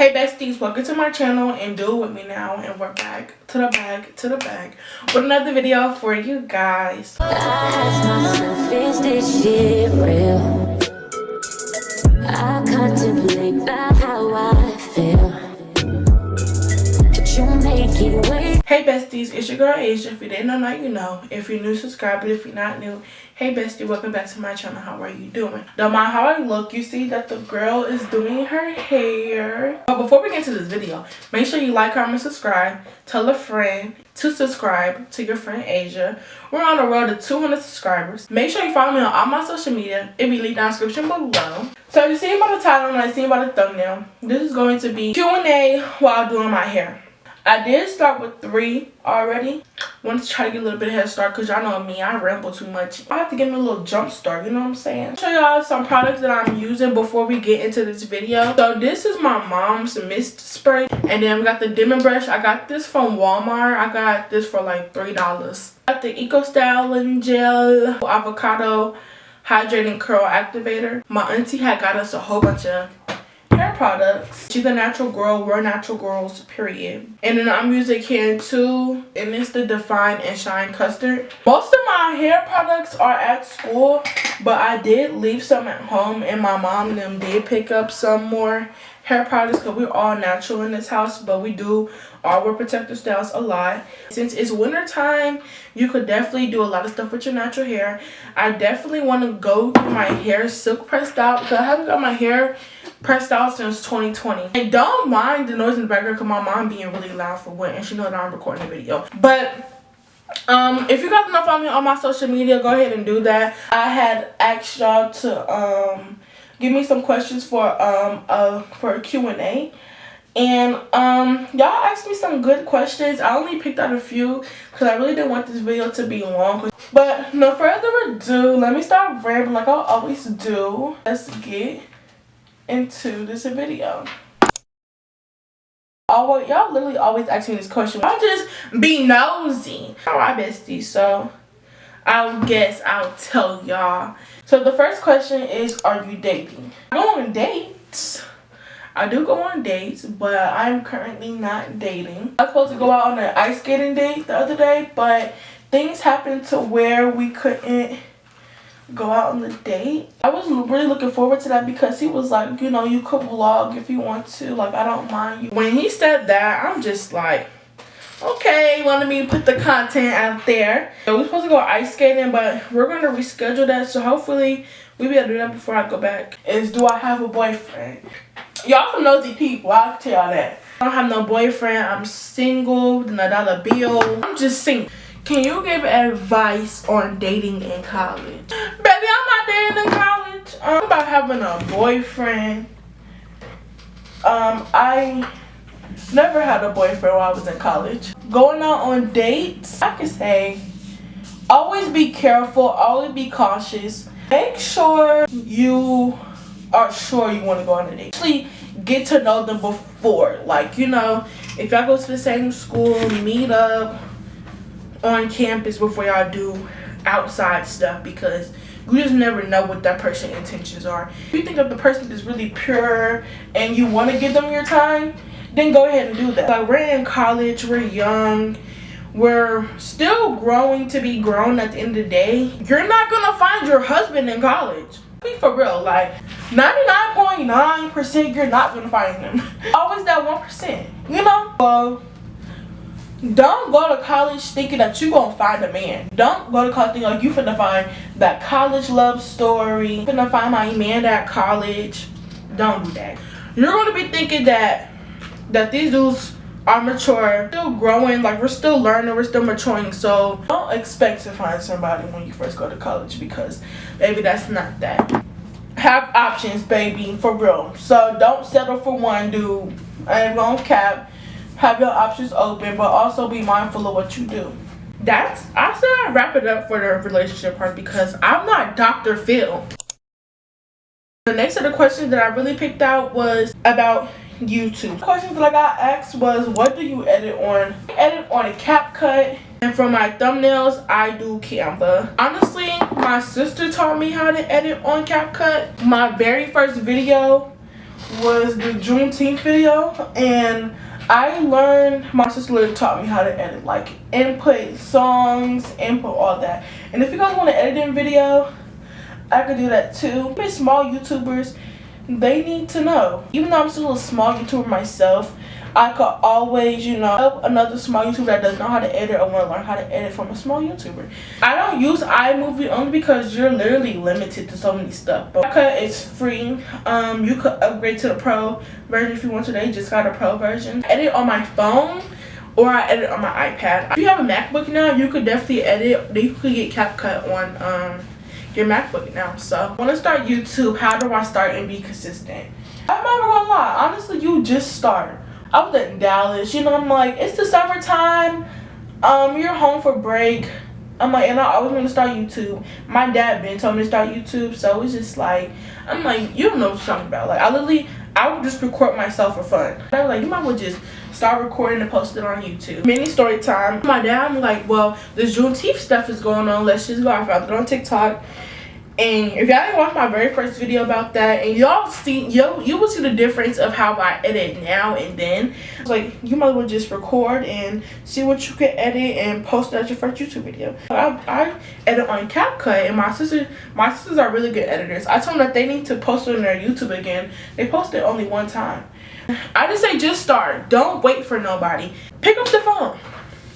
Hey besties, welcome to my channel and do it with me now, and we're back to the bag with another video for you guys. I ask myself, is this shit real? I contemplate about how I feel. You make it wait. Hey besties, it's your girl Asia. If you didn't know, now you know. If you're new, subscribe. But if you're not new, hey bestie, welcome back to my channel. How are you doing? Don't mind how I look, you see that the girl is doing her hair. But before we get into this video, make sure you like, comment, subscribe. Tell a friend to subscribe to your friend Asia. We're on the road to 200 subscribers. Make sure you follow me on all my social media. It'll be linked down in the description below. So you see by the title and I see by the thumbnail, this is going to be Q&A while doing my hair. I did start with 3 already. Wanted to try to get a little bit of head start because y'all know me, I ramble too much. I have to give me a little jump start, you know what I'm saying? I'll show y'all some products that I'm using before we get into this video. So this is my mom's mist spray. And then we got the dimming brush. I got this from Walmart. I got this for like $3. Got the Eco Styling Gel Avocado Hydrating Curl Activator. My auntie had got us a whole bunch of hair products. She's a natural girl. We're natural girls, period. And then I'm using Can too, and it's the Define and Shine Custard. Most of my hair products are at school, but I did leave some at home, and my mom and them did pick up some more hair products because we're all natural in this house, but we do all wear protective styles a lot. Since it's winter time, you could definitely do a lot of stuff with your natural hair. I definitely want to go get my hair silk pressed out because I haven't got my hair pressed out since 2020. And don't mind the noise in the background because my mom being really loud for what, and she knows that I'm recording a video. But if you guys don't follow me on my social media, go ahead and do that. I had asked y'all to give me some questions for a Q&A. And y'all asked me some good questions. I only picked out a few because I really didn't want this video to be long. But no further ado, let me start rambling like I always do. Let's get into this video. Y'all literally always ask me this question. I'll just be nosy. Alright besties, so I guess I'll tell y'all. So the first question is, are you dating? I go on dates. I do go on dates, but I'm currently not dating. I was supposed to go out on an ice skating date the other day, but things happened to where we couldn't go out on the date. I was really looking forward to that because he was like, you know, you could vlog if you want to. Like, I don't mind you. When he said that, I'm just like, okay, wanted me to put the content out there. So we're supposed to go ice skating, but we're going to reschedule that. So hopefully we'll be able to do that before I go back. Is, do I have a boyfriend? Y'all some nosy people, I'll tell y'all that. I don't have no boyfriend. I'm single, not a bill. I'm just single. Can you give advice on dating in college? Baby, I'm not dating in college. I'm about having a boyfriend. I never had a boyfriend while I was in college. Going out on dates, I can say, always be careful, always be cautious. Make sure you are sure you want to go on a date. Actually, get to know them before. Like, you know, if y'all go to the same school, meet up on campus before y'all do outside stuff, because you just never know what that person's intentions are. If you think that the person is really pure and you want to give them your time, then go ahead and do that. Like, we're in college, we're young, we're still growing to be grown. At the end of the day, you're not gonna find your husband in college. Be for real, like 99.9% you're not gonna find him. Always that 1%, you know? Well, don't go to college thinking that you gonna find a man. Don't go to college thinking like you finna find that college love story. You finna find my man at college. Don't do that. You're gonna be thinking that these dudes are mature, still growing, like we're still learning, we're still maturing. So don't expect to find somebody when you first go to college, because baby, that's not that. Have options, baby, for real. So don't settle for one dude. I ain't gonna cap. Have your options open, but also be mindful of what you do. I said I wrap it up for the relationship part because I'm not Dr. Phil. The next set of questions that I really picked out was about YouTube. The questions that I got asked was, what do you edit on? I edit on a CapCut, and for my thumbnails I do Canva. Honestly, my sister taught me how to edit on CapCut. My very first video was the Juneteenth video, and I learned, my sister literally taught me how to edit, like input songs, input all that. And if you guys want an editing video, I could do that too. But small YouTubers, they need to know. Even though I'm still a small YouTuber myself, I could always, you know, help another small YouTuber that doesn't know how to edit or want to learn how to edit from a small YouTuber. I don't use iMovie only because you're literally limited to so many stuff. But CapCut is free. You could upgrade to the pro version if you want to. They just got a pro version. I edit on my phone or I edit on my iPad. If you have a MacBook now, you could definitely edit. You could get CapCut on your MacBook now. So I want to start YouTube. How do I start and be consistent? I'm never gonna lie, honestly, you just start. I was in Dallas, you know, I'm like, it's the summertime, you're home for break. I'm like, and I always want to start YouTube. My dad been told me to start YouTube, so it's just like, I'm like, you don't know what you're talking about. Like, I would just record myself for fun. I was like, you might as well just start recording and post it on YouTube. Mini story time. My dad, I'm like, well, this Juneteenth stuff is going on, let's just go. I found it on TikTok. And if y'all didn't watch my very first video about that, and y'all see, you will see the difference of how I edit now and then. It's like, you might as well just record and see what you can edit and post it as your first YouTube video. I edit on CapCut, and my sisters are really good editors. I told them that they need to post it on their YouTube again. They posted only one time. I just say just start. Don't wait for nobody. Pick up the phone.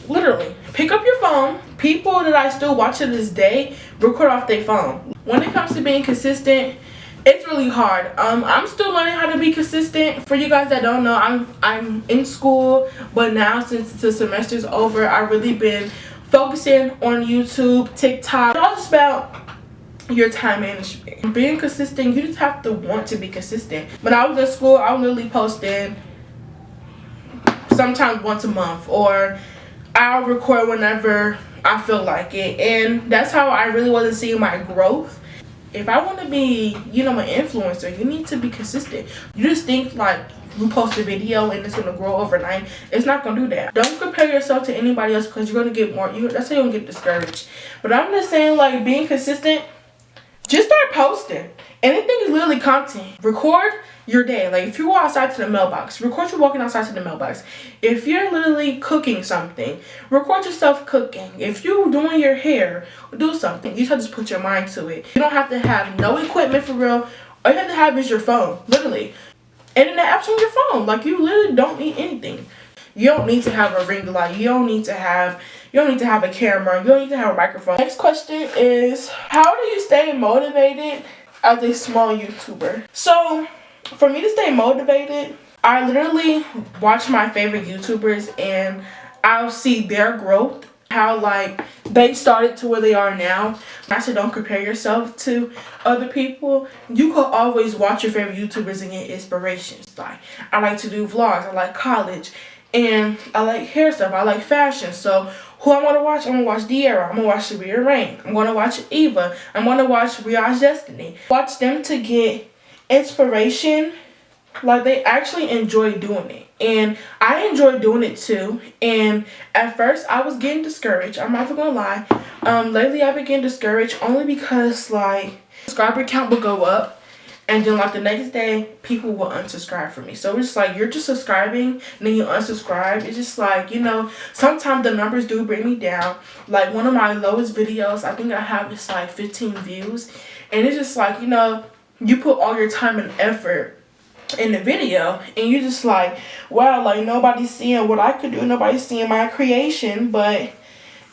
Literally, pick up your phone. People that I still watch to this day record off their phone. When it comes to being consistent, it's really hard. I'm still learning how to be consistent. For you guys that don't know, I'm in school, but now since the semester's over, I've really been focusing on YouTube, TikTok. It's all just about your time management. Being consistent, you just have to want to be consistent. When I was in school, I was literally posting sometimes once a month, or I'll record whenever I feel like it, and that's how I really wasn't seeing my growth. If I want to be, you know, an influencer, you need to be consistent. You just think like you post a video and it's gonna grow overnight. It's not gonna do that. Don't compare yourself to anybody else because you're gonna get more. That's how you're gonna get discouraged. But I'm just saying, like, being consistent. Just start posting. Anything is literally content. Record your day. Like, if you go outside to the mailbox, record you walking outside to the mailbox. If you're literally cooking something, record yourself cooking. If you're doing your hair, do something. You just have to put your mind to it. You don't have to have no equipment for real. All you have to have is your phone, literally. And then the apps on your phone. Like, you literally don't need anything. You don't need to have a ring light. You don't need to have a camera. You don't need to have a microphone. Next question is, how do you stay motivated as a small YouTuber? So, for me to stay motivated, I literally watch my favorite YouTubers and I'll see their growth. How, like, they started to where they are now. I said don't compare yourself to other people. You could always watch your favorite YouTubers and get inspirations. Like, I like to do vlogs. I like college. And I like hair stuff. I like fashion. So who I want to watch? I'm going to watch Diera. I'm going to watch Sabria Rain. I'm going to watch Eva. I'm going to watch Rihanna's Destiny. Watch them to get inspiration. Like, they actually enjoy doing it. And I enjoy doing it too. And at first I was getting discouraged. I'm not even going to lie. Lately I've been getting discouraged only because, like, subscriber count will go up. And then, like, the next day, people will unsubscribe from me. So it's like, you're just subscribing, and then you unsubscribe. It's just like, you know, sometimes the numbers do bring me down. Like, one of my lowest videos, I think I have is like 15 views. And it's just like, you know, you put all your time and effort in the video, and you're just like, wow, like, nobody's seeing what I could do. Nobody's seeing my creation, but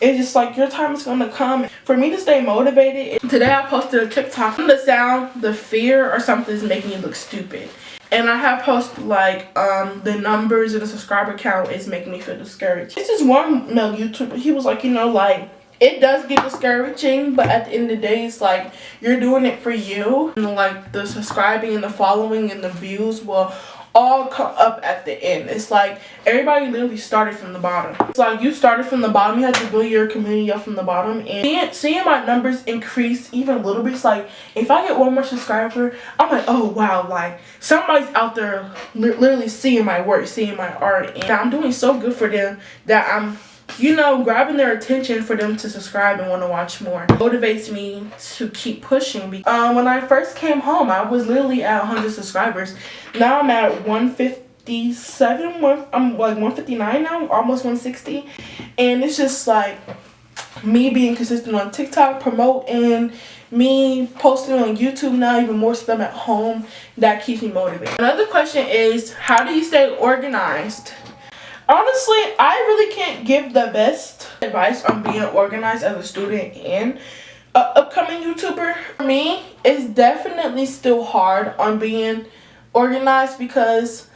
it's just like, your time is going to come. For me to stay motivated, today I posted a TikTok. The fear or something is making you look stupid. And I have posted, like, the numbers and the subscriber count is making me feel discouraged. This is one male YouTuber. He was like, you know, like, it does get discouraging, but at the end of the day, it's like, you're doing it for you. And, like, the subscribing and the following and the views will all come up at the end. It's like, everybody literally started from the bottom. It's like, you started from the bottom. You had to build your community up from the bottom. And seeing my numbers increase even a little bit, it's like, if I get one more subscriber, I'm like, oh wow, like, somebody's out there literally seeing my work, seeing my art. And I'm doing so good for them that I'm you know, grabbing their attention for them to subscribe and want to watch more. It motivates me to keep pushing. When I first came home, I was literally at 100 subscribers. Now I'm at 157. I'm like 159 now, almost 160. And it's just like me being consistent on TikTok, promoting, me posting on YouTube now, even more so I'm at home. That keeps me motivated. Another question is, how do you stay organized? Honestly, I really can't give the best advice on being organized as a student and an upcoming YouTuber. For me, it's definitely still hard on being organized because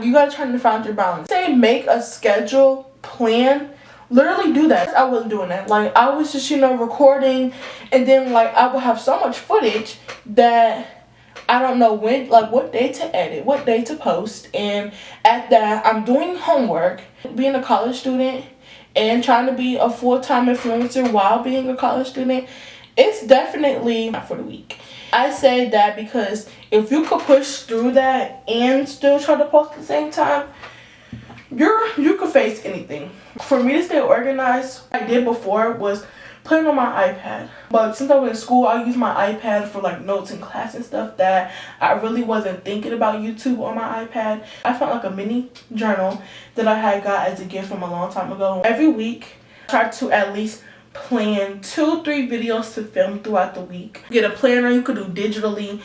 you gotta try to find your balance. Say make a schedule, plan, literally do that. I wasn't doing that. Like, I was just, you know, recording, and then like I would have so much footage that I don't know when, like what day to edit, what day to post. And at that, I'm doing homework, being a college student and trying to be a full-time influencer while being a college student. It's definitely not for the weak. I say that because if you could push through that and still try to post at the same time, you could face anything. For me to stay organized, what I did before was put it on my iPad. But since I was in school, I used my iPad for like notes in class and stuff that I really wasn't thinking about YouTube on my iPad. I found like a mini journal that I had got as a gift from a long time ago. Every week, I try to at least plan 2-3 videos to film throughout the week. Get a planner you could do digitally.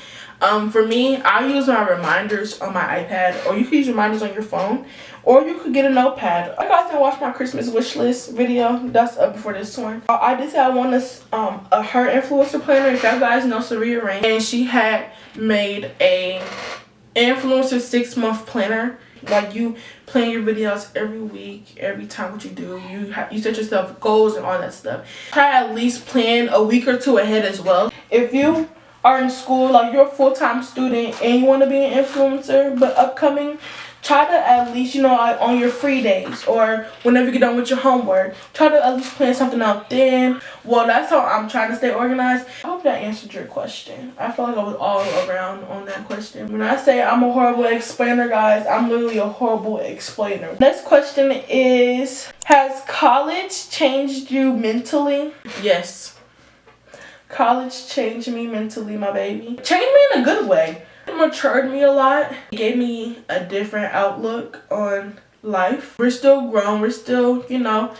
For me, I use my reminders on my iPad, or you can use reminders on your phone, or you could get a notepad. I guys didn't watch my Christmas wish list video. That's up before this one. I did say I want a her influencer planner. If you guys know Saria Rain, and she had made a influencer 6-month planner. Like, you plan your videos every week, every time what you do. You set yourself goals and all that stuff. Try at least plan a week or 2 ahead as well. If you are in school, like you're a full-time student and you want to be an influencer but upcoming, try to at least, you know, like on your free days or whenever you get done with your homework, try to at least plan something out then. Well, that's how I'm trying to stay organized. I hope that answered your question. I feel like I was all around on that question. When I say I'm a horrible explainer, guys, I'm literally a horrible explainer. Next question is, has college changed you mentally? Yes. College changed me mentally, my baby. Changed me in a good way. It matured me a lot. It gave me a different outlook on life. We're still grown. We're still, you know,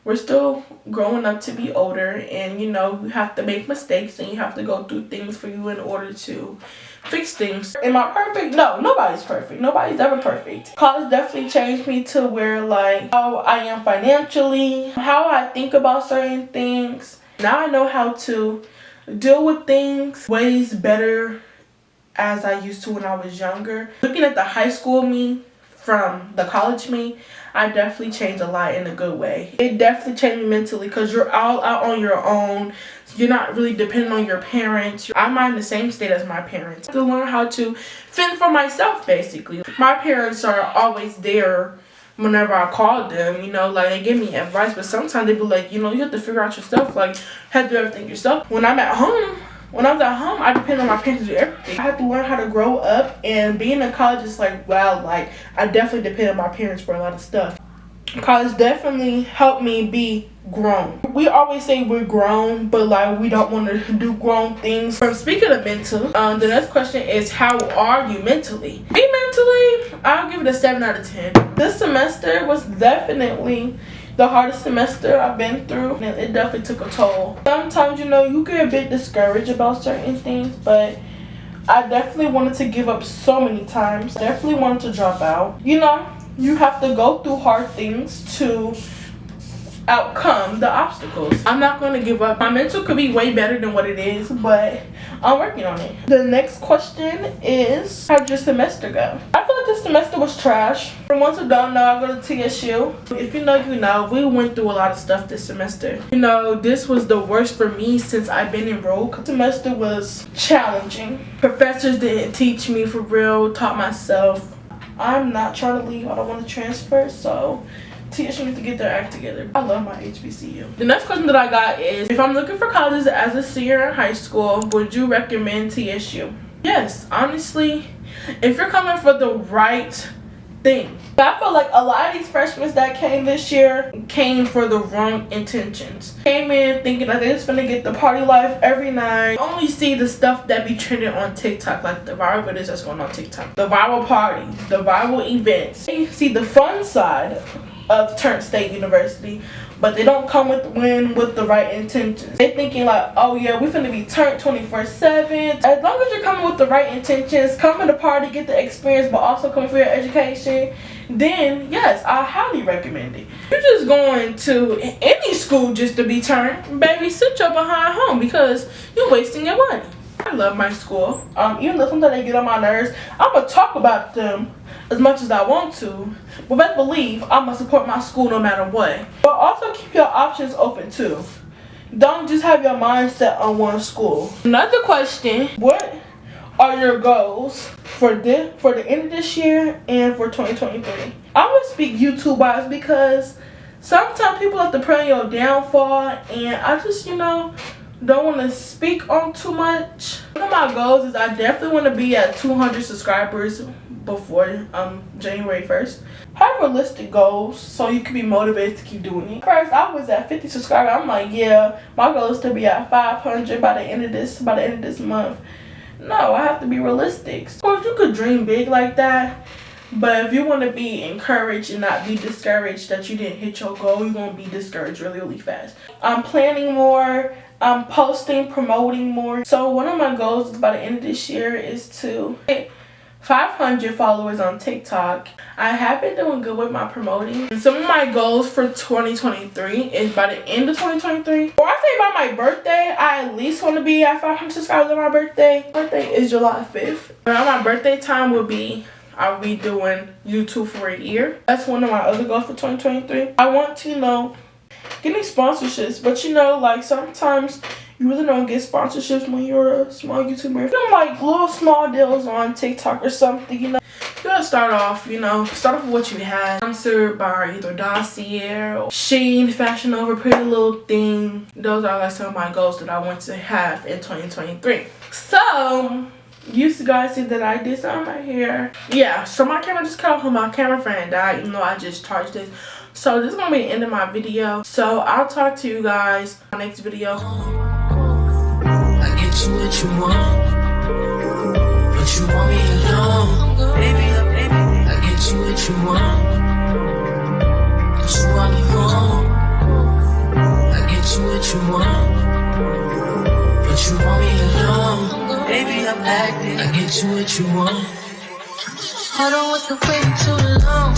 we're still growing up to be older. And, you know, you have to make mistakes and you have to go through things for you in order to fix things. Am I perfect? No, nobody's perfect. Nobody's ever perfect. College definitely changed me to where, like, how I am financially, how I think about certain things. Now I know how to deal with things ways better as I used to when I was younger. Looking at the high school me from the college me, I definitely changed a lot in a good way. It definitely changed me mentally because you're all out on your own. You're not really dependent on your parents. I'm not in the same state as my parents. I have to learn how to fend for myself, basically. My parents are always there whenever I called them, you know, like they give me advice, but sometimes they be like, you know, you have to figure out yourself, like, have to do everything yourself. When I'm at home, when I was at home, I depend on my parents to do everything. I had to learn how to grow up, and being in college is like, wow, like, I definitely depend on my parents for a lot of stuff. College definitely helped me be grown. We always say we're grown, but like we don't want to do grown things. Speaking of mental, the next question is, how are you mentally? Me mentally, I'll give it a 7 out of 10. This semester was definitely the hardest semester I've been through, and it definitely took a toll. Sometimes, you know, you get a bit discouraged about certain things, but I definitely wanted to give up so many times. Definitely wanted to drop out. You know, you have to go through hard things to outcome the obstacles. I'm not going to give up. My mental could be way better than what it is, but I'm working on it. The next question is, how'd your semester go? I feel like this semester was trash. For ones who don't know, I go to TSU. If you know, you know, we went through a lot of stuff this semester. You know, this was the worst for me since I've been enrolled. The semester was challenging. Professors didn't teach me for real, taught myself. I'm not trying to leave. I don't want to transfer, so TSU needs to get their act together. I love my HBCU. The next question that I got is, if I'm looking for colleges as a senior in high school, would you recommend TSU? Yes, honestly, if you're coming for the right thing. But I feel like a lot of these freshmen that came this year came for the wrong intentions. Came in thinking that they just gonna get the party life every night. You only see the stuff that be trending on TikTok, like the viral videos that's going on TikTok, the viral parties, the viral events. You see the fun side of Turn State University, but they don't come with the right intentions. They thinking like, oh yeah, we finna be turned 24/7. As long as you're coming with the right intentions, coming to party, get the experience, but also coming for your education, then yes, I highly recommend it. You're just going to any school just to be turned, baby, sit your behind home because you're wasting your money. I love my school. Even though sometimes they get on my nerves, I'm gonna talk about them as much as I want to, but best believe I'm gonna support my school no matter what. But also keep your options open too. Don't just have your mind set on one school. Another question: what are your goals for the end of this year and for 2023? I would speak YouTube wise because sometimes people have to pray on your downfall, and I just don't want to speak on too much. One of my goals is I definitely want to be at 200 subscribers before January 1st. Have realistic goals so you can be motivated to keep doing it. First, I was at 50 subscribers. I'm like, yeah, my goal is to be at 500 by the end of this month. No, I have to be realistic. Of course, you could dream big like that, but if you want to be encouraged and not be discouraged that you didn't hit your goal, you're going to be discouraged really, really fast. I'm planning more. I'm posting, promoting more. So one of my goals by the end of this year is to hit 500 followers on TikTok. I have been doing good with my promoting. And some of my goals for 2023 is by the end of 2023, or I say by my birthday, I at least want to be at 500 subscribers on my birthday. My birthday is July 5th. Around my birthday time I'll be doing YouTube for a year. That's one of my other goals for 2023. I want to, getting sponsorships, but like sometimes you really don't get sponsorships when you're a small YouTuber. Like little small deals on TikTok or something, you gotta start off with what you have. Sponsored by either Dossier or Shein, Fashion Nova, Pretty Little Thing. Those are like some of my goals that I want to have in 2023. So you guys see that I did some of my hair. Yeah, so my camera just cut off when my camera fan died, even though I just charged it. So this is gonna be the end of my video. So I'll talk to you guys in my next video. I get you what you want, but you want me alone. Baby, I get you what you want, but you want me home. I get you what you want, but you want me alone. Baby, I'm acting. I get you what you want. I don't want to wait too long.